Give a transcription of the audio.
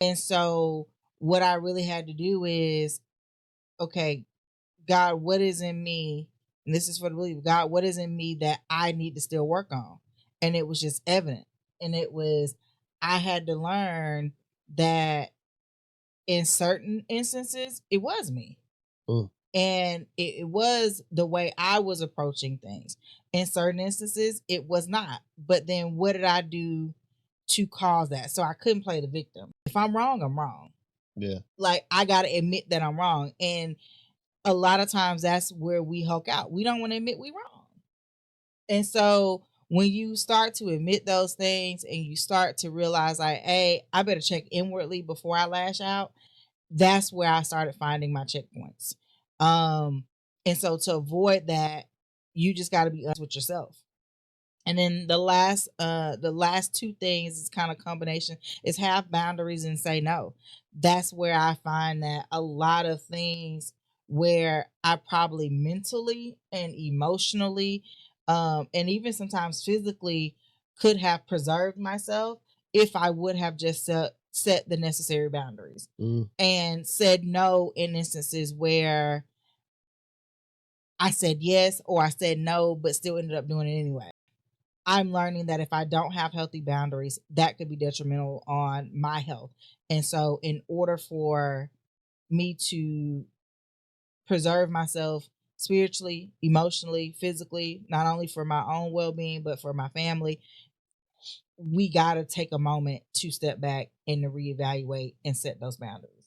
And so what I really had to do is, okay, God, what is in me? And this is for the believer. God, what is in me that I need to still work on? And it was just evident. And it was, I had to learn that in certain instances, it was me. Mm. And it was the way I was approaching things. In certain instances, it was not. But then what did I do to cause that? So I couldn't play the victim. If I'm wrong, I'm wrong. Yeah. Like, I got to admit that I'm wrong. And a lot of times that's where we hulk out. We don't want to admit we wrong. And so when you start to admit those things and you start to realize, like, hey, I better check inwardly before I lash out, that's where I started finding my checkpoints. And so to avoid that, you just got to be honest with yourself. And then the last two things is kind of combination is have boundaries and say no. That's where I find that a lot of things where I probably mentally and emotionally, and even sometimes physically could have preserved myself if I would have just set the necessary boundaries Mm. and said no in instances where I said yes or I said no, but still ended up doing it anyway. I'm learning that if I don't have healthy boundaries, that could be detrimental on my health. And so, in order for me to preserve myself spiritually, emotionally, physically, not only for my own well being, but for my family, we got to take a moment to step back and to reevaluate and set those boundaries.